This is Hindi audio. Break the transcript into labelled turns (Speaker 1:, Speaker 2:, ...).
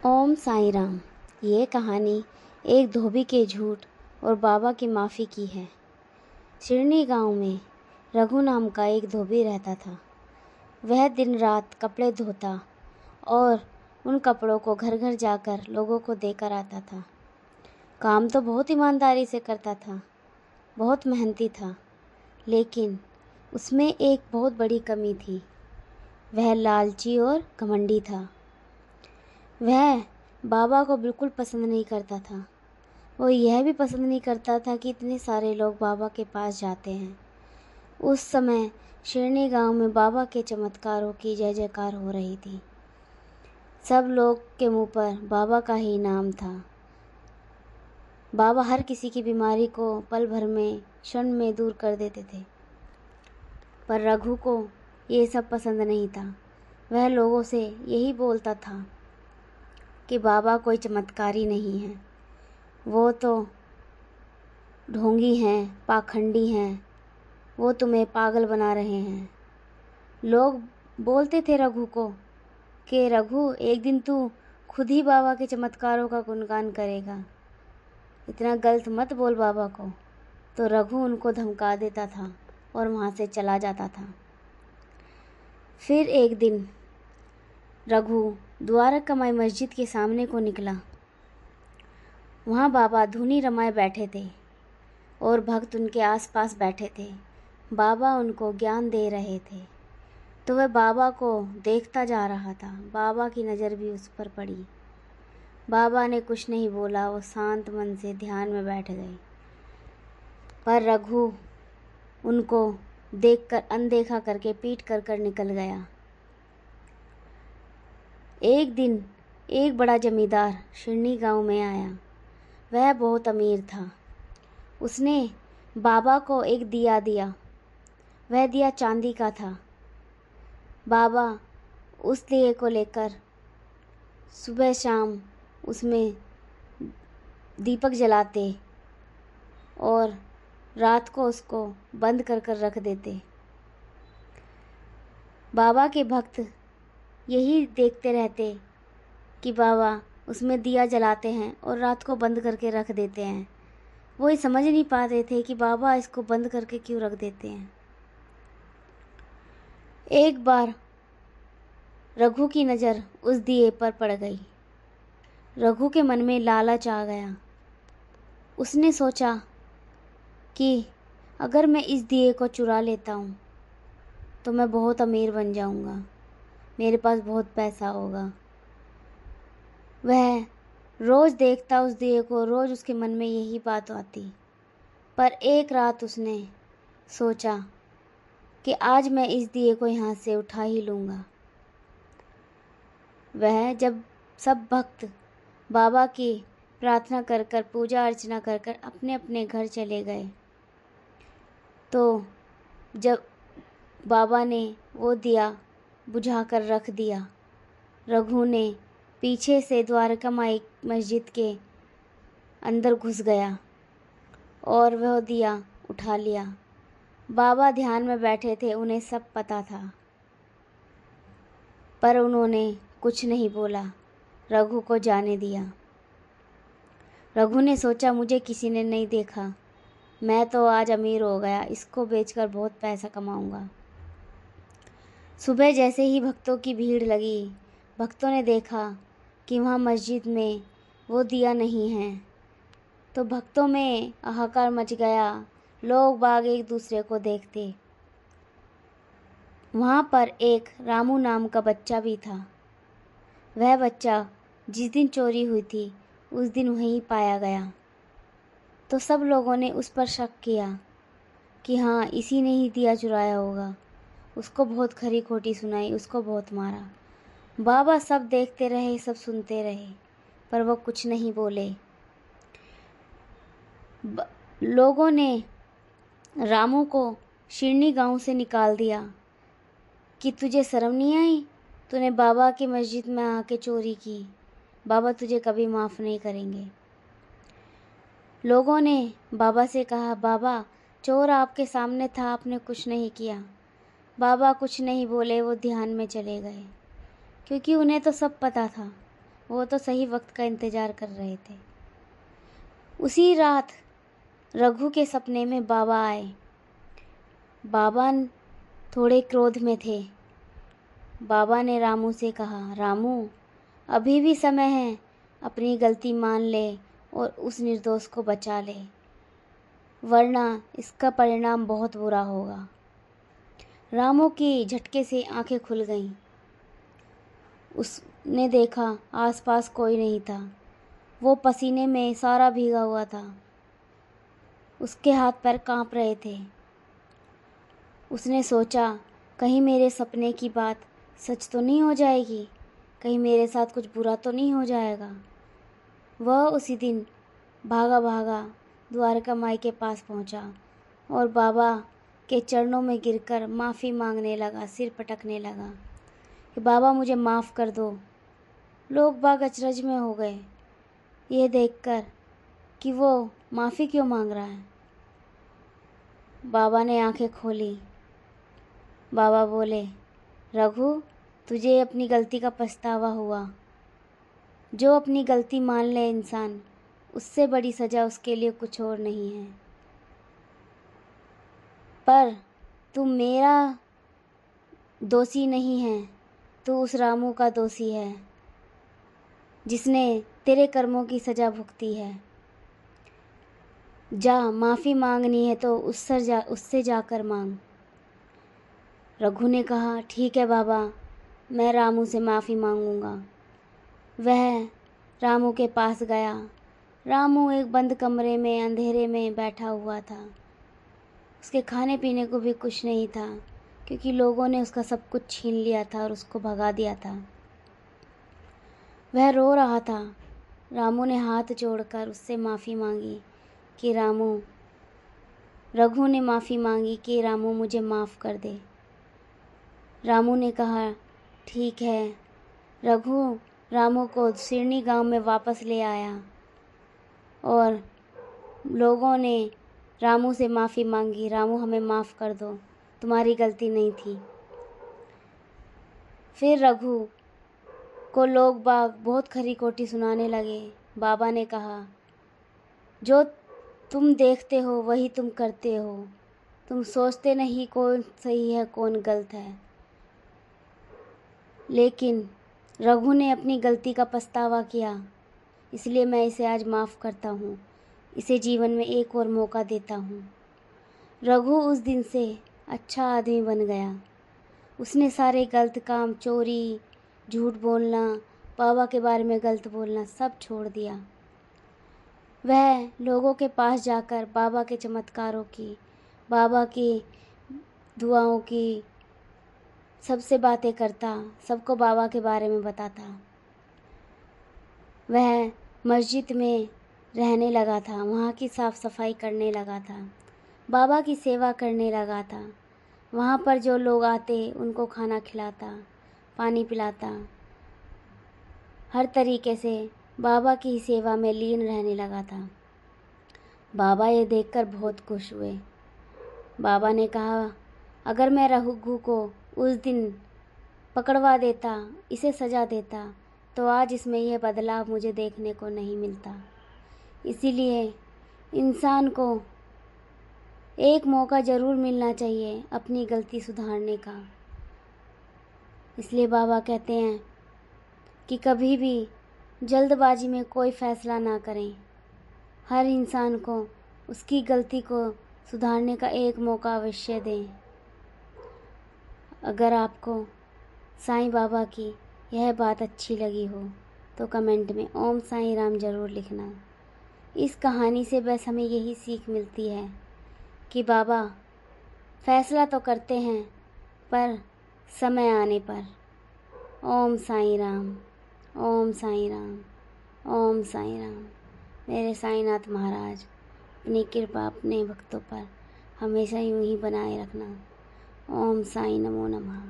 Speaker 1: ओम साईं राम। ये कहानी एक धोबी के झूठ और बाबा की माफ़ी की है। शिरनी गांव में रघु नाम का एक धोबी रहता था। वह दिन रात कपड़े धोता और उन कपड़ों को घर घर जाकर लोगों को देकर आता था। काम तो बहुत ईमानदारी से करता था, बहुत मेहनती था, लेकिन उसमें एक बहुत बड़ी कमी थी। वह लालची और घमंडी था। वह बाबा को बिल्कुल पसंद नहीं करता था। वो यह भी पसंद नहीं करता था कि इतने सारे लोग बाबा के पास जाते हैं। उस समय शिरनी गांव में बाबा के चमत्कारों की जय जयकार हो रही थी। सब लोग के मुंह पर बाबा का ही नाम था। बाबा हर किसी की बीमारी को पल भर में, क्षण में दूर कर देते थे। पर रघु को ये सब पसंद नहीं था। वह लोगों से यही बोलता था कि बाबा कोई चमत्कारी नहीं है, वो तो ढोंगी हैं, पाखंडी हैं, वो तुम्हें पागल बना रहे हैं। लोग बोलते थे रघु को कि रघु, एक दिन तू खुद ही बाबा के चमत्कारों का गुणगान करेगा, इतना गलत मत बोल बाबा को। तो रघु उनको धमका देता था और वहाँ से चला जाता था। फिर एक दिन रघु द्वारकामाई मस्जिद के सामने को निकला। वहाँ बाबा धुनी रमाए बैठे थे और भक्त उनके आसपास बैठे थे। बाबा उनको ज्ञान दे रहे थे, तो वह बाबा को देखता जा रहा था। बाबा की नज़र भी उस पर पड़ी। बाबा ने कुछ नहीं बोला, वो शांत मन से ध्यान में बैठ गए। पर रघु उनको देखकर अनदेखा करके पीट कर निकल गया। एक दिन एक बड़ा जमींदार शिरनी गांव में आया। वह बहुत अमीर था। उसने बाबा को एक दिया दिया। वह दिया चांदी का था। बाबा उस दिए को लेकर सुबह शाम उसमें दीपक जलाते और रात को उसको बंद कर रख देते। बाबा के भक्त यही देखते रहते कि बाबा उसमें दिया जलाते हैं और रात को बंद करके रख देते हैं। वो ये समझ नहीं पाते थे कि बाबा इसको बंद करके क्यों रख देते हैं। एक बार रघु की नज़र उस दिए पर पड़ गई। रघु के मन में लालच आ गया। उसने सोचा कि अगर मैं इस दिए को चुरा लेता हूँ तो मैं बहुत अमीर बन जाऊँगा, मेरे पास बहुत पैसा होगा। वह रोज़ देखता उस दिए को, रोज़ उसके मन में यही बात आती। पर एक रात उसने सोचा कि आज मैं इस दिए को यहाँ से उठा ही लूँगा। वह जब सब भक्त बाबा की प्रार्थना कर कर, पूजा अर्चना कर कर अपने अपने घर चले गए, तो जब बाबा ने वो दिया बुझा कर रख दिया, रघु ने पीछे से द्वारकामाई मस्जिद के अंदर घुस गया और वह दिया उठा लिया। बाबा ध्यान में बैठे थे, उन्हें सब पता था, पर उन्होंने कुछ नहीं बोला, रघु को जाने दिया। रघु ने सोचा मुझे किसी ने नहीं देखा, मैं तो आज अमीर हो गया, इसको बेचकर बहुत पैसा कमाऊंगा। सुबह जैसे ही भक्तों की भीड़ लगी, भक्तों ने देखा कि वहाँ मस्जिद में वो दिया नहीं है, तो भक्तों में हाहाकार मच गया। लोग बाग एक दूसरे को देखते। वहाँ पर एक रामू नाम का बच्चा भी था। वह बच्चा जिस दिन चोरी हुई थी उस दिन वहीं पाया गया। तो सब लोगों ने उस पर शक किया कि हाँ, इसी ने ही दिया चुराया होगा। उसको बहुत खरी खोटी सुनाई, उसको बहुत मारा। बाबा सब देखते रहे, सब सुनते रहे, पर वो कुछ नहीं बोले। लोगों ने रामू को शिरनी गांव से निकाल दिया कि तुझे शर्म नहीं आई, तूने बाबा की मस्जिद में आके चोरी की, बाबा तुझे कभी माफ़ नहीं करेंगे। लोगों ने बाबा से कहा, बाबा चोर आपके सामने था, आपने कुछ नहीं किया। बाबा कुछ नहीं बोले, वो ध्यान में चले गए, क्योंकि उन्हें तो सब पता था वो तो सही वक्त का इंतज़ार कर रहे थे। उसी रात रघु के सपने में बाबा आए। बाबा थोड़े क्रोध में थे। बाबा ने रामू से कहा, रामू, अभी भी समय है, अपनी गलती मान ले और उस निर्दोष को बचा ले, वरना इसका परिणाम बहुत बुरा होगा। रामू की झटके से आंखें खुल गईं। उसने देखा आसपास कोई नहीं था। वो पसीने में सारा भीगा हुआ था। उसके हाथ पैर कांप रहे थे। उसने सोचा, कहीं मेरे सपने की बात सच तो नहीं हो जाएगी, कहीं मेरे साथ कुछ बुरा तो नहीं हो जाएगा। वह उसी दिन भागा भागा द्वारका माई के पास पहुंचा और बाबा के चरणों में गिरकर माफ़ी मांगने लगा, सिर पटकने लगा कि बाबा मुझे माफ़ कर दो। लोग बाग अचरज में हो गए ये देखकर कि वो माफ़ी क्यों मांग रहा है। बाबा ने आंखें खोली। बाबा बोले, रघु, तुझे अपनी गलती का पछतावा हुआ। जो अपनी गलती मान ले इंसान, उससे बड़ी सज़ा उसके लिए कुछ और नहीं है। पर तू मेरा दोषी नहीं है, तू उस रामू का दोषी है जिसने तेरे कर्मों की सज़ा भुगती है। जा, माफ़ी मांगनी है तो उससे जाकर मांग। रघु ने कहा, ठीक है बाबा, मैं रामू से माफ़ी मांगूंगा। वह रामू के पास गया। रामू एक बंद कमरे में अंधेरे में बैठा हुआ था। उसके खाने पीने को भी कुछ नहीं था, क्योंकि लोगों ने उसका सब कुछ छीन लिया था और उसको भगा दिया था। वह रो रहा था। रामू ने हाथ जोड़कर उससे माफ़ी मांगी कि रघु ने माफ़ी मांगी कि रामू मुझे माफ़ कर दे। रामू ने कहा, ठीक है। रघु रामू को सिरनी गांव में वापस ले आया और लोगों ने रामू से माफ़ी मांगी, रामू हमें माफ़ कर दो, तुम्हारी गलती नहीं थी। फिर रघु को लोग बाग बहुत खरी खोटी सुनाने लगे। बाबा ने कहा, जो तुम देखते हो वही तुम करते हो, तुम सोचते नहीं कौन सही है कौन गलत है। लेकिन रघु ने अपनी गलती का पछतावा किया, इसलिए मैं इसे आज माफ़ करता हूँ, इसे जीवन में एक और मौका देता हूँ। रघु उस दिन से अच्छा आदमी बन गया। उसने सारे गलत काम, चोरी, झूठ बोलना, बाबा के बारे में गलत बोलना सब छोड़ दिया। वह लोगों के पास जाकर बाबा के चमत्कारों की, बाबा की दुआओं की सबसे बातें करता, सबको बाबा के बारे में बताता। वह मस्जिद में रहने लगा था, वहाँ की साफ़ सफाई करने लगा था, बाबा की सेवा करने लगा था। वहाँ पर जो लोग आते उनको खाना खिलाता, पानी पिलाता, हर तरीके से बाबा की सेवा में लीन रहने लगा था। बाबा ये देखकर बहुत खुश हुए। बाबा ने कहा, अगर मैं रघु को उस दिन पकड़वा देता, इसे सज़ा देता, तो आज इसमें यह बदलाव मुझे देखने को नहीं मिलता। इसीलिए इंसान को एक मौका ज़रूर मिलना चाहिए अपनी गलती सुधारने का। इसलिए बाबा कहते हैं कि कभी भी जल्दबाजी में कोई फ़ैसला ना करें। हर इंसान को उसकी गलती को सुधारने का एक मौका अवश्य दें। अगर आपको साईं बाबा की यह बात अच्छी लगी हो तो कमेंट में ओम साईं राम ज़रूर लिखना। इस कहानी से बस हमें यही सीख मिलती है कि बाबा फैसला तो करते हैं पर समय आने पर। ओम साईं राम, ओम साईं राम, ओम साईं राम। मेरे साईंनाथ महाराज अपनी कृपा अपने भक्तों पर हमेशा यूं ही बनाए रखना। ओम साईं नमो नमः।